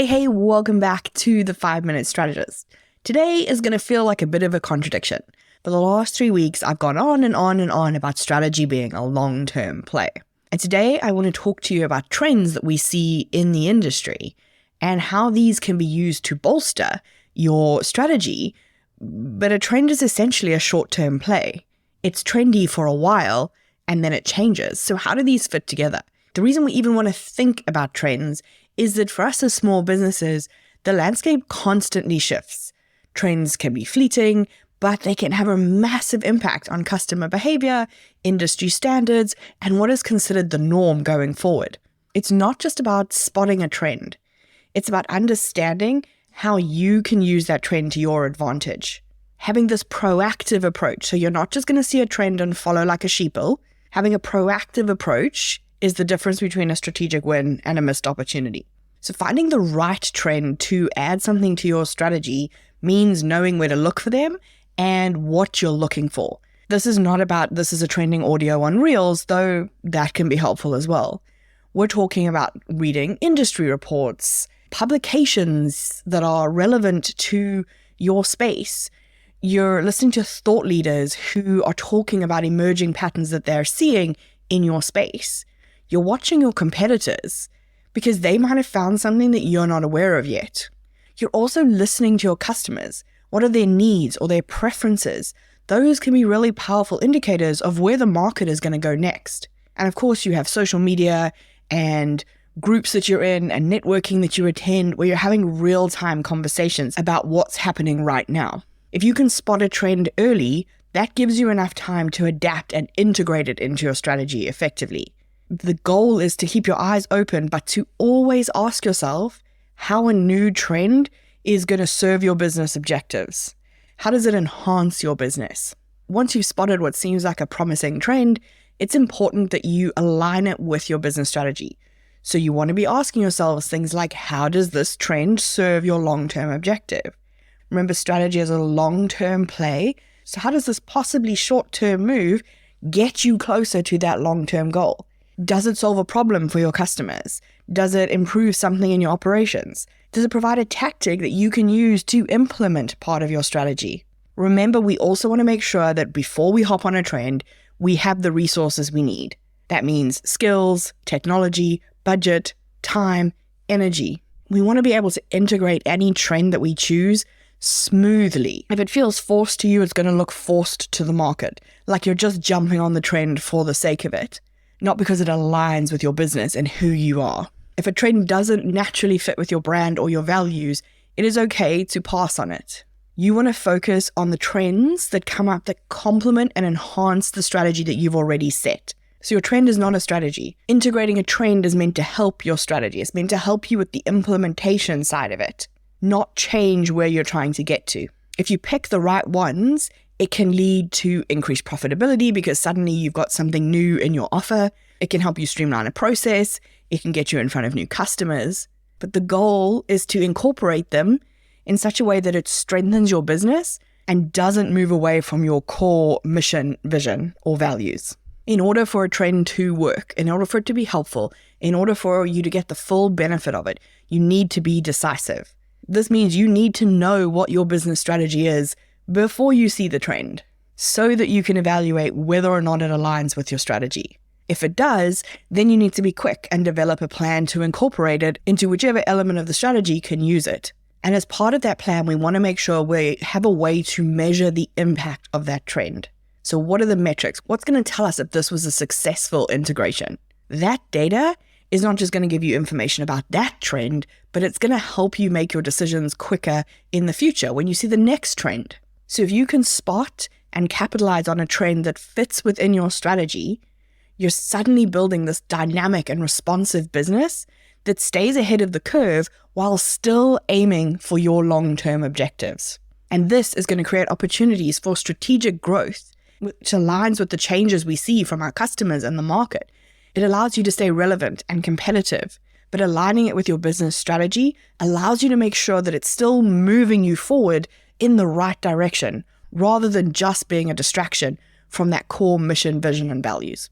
Hey, welcome back to the 5-Minute Strategist. Today is going to feel like a bit of a contradiction. For the last 3 weeks, I've gone on and on about strategy being a long-term play. And today I want to talk to you about trends that we see in the industry and how these can be used to bolster your strategy. But a trend is essentially a short-term play. It's trendy for a while and then it changes. So how do these fit together? The reason we even want to think about trends is that for us as small businesses, the landscape constantly shifts. Trends can be fleeting, but they can have a massive impact on customer behavior, industry standards, and what is considered the norm going forward. It's not just about spotting a trend. It's about understanding how you can use that trend to your advantage. Having this proactive approach, so you're not just going to see a trend and follow like a sheeple. Having a proactive approach is the difference between a strategic win and a missed opportunity. So finding the right trend to add something to your strategy means knowing where to look for them and what you're looking for. This is not about this is a trending audio on Reels, though that can be helpful as well. We're talking about reading industry reports, publications that are relevant to your space. You're listening to thought leaders who are talking about emerging patterns that they're seeing in your space. You're watching your competitors because they might have found something that you're not aware of yet. You're also listening to your customers. What are their needs or their preferences? Those can be really powerful indicators of where the market is going to go next. And of course, you have social media and groups that you're in and networking that you attend where you're having real-time conversations about what's happening right now. If you can spot a trend early, that gives you enough time to adapt and integrate it into your strategy effectively. The goal is to keep your eyes open, but to always ask yourself how a new trend is going to serve your business objectives. How does it enhance your business? Once you've spotted what seems like a promising trend, it's important that you align it with your business strategy. So you want to be asking yourselves things like, how does this trend serve your long-term objective? Remember, strategy is a long-term play. So how does this possibly short-term move get you closer to that long-term goal? Does it solve a problem for your customers? Does it improve something in your operations? Does it provide a tactic that you can use to implement part of your strategy? Remember, we also want to make sure that before we hop on a trend, we have the resources we need. That means skills, technology, budget, time, energy. We want to be able to integrate any trend that we choose smoothly. If it feels forced to you, it's going to look forced to the market, like you're just jumping on the trend for the sake of it, not because it aligns with your business and who you are. If a trend doesn't naturally fit with your brand or your values, it is okay to pass on it. You want to focus on the trends that come up that complement and enhance the strategy that you've already set. So your trend is not a strategy. Integrating a trend is meant to help your strategy. It's meant to help you with the implementation side of it, not change where you're trying to get to. If you pick the right ones, it can lead to increased profitability because suddenly you've got something new in your offer. It can help you streamline a process. It can get you in front of new customers. But the goal is to incorporate them in such a way that it strengthens your business and doesn't move away from your core mission, vision, or values. In order for a trend to work, in order for it to be helpful, in order for you to get the full benefit of it, you need to be decisive. This means you need to know what your business strategy is before you see the trend, so that you can evaluate whether or not it aligns with your strategy. If it does, then you need to be quick and develop a plan to incorporate it into whichever element of the strategy can use it. And as part of that plan, we want to make sure we have a way to measure the impact of that trend. So what are the metrics? What's going to tell us if this was a successful integration? That data is not just going to give you information about that trend, but it's going to help you make your decisions quicker in the future when you see the next trend. So if you can spot and capitalize on a trend that fits within your strategy, you're suddenly building this dynamic and responsive business that stays ahead of the curve while still aiming for your long-term objectives. And this is going to create opportunities for strategic growth, which aligns with the changes we see from our customers and the market. It allows you to stay relevant and competitive, but aligning it with your business strategy allows you to make sure that it's still moving you forward in the right direction, rather than just being a distraction from that core mission, vision, and values.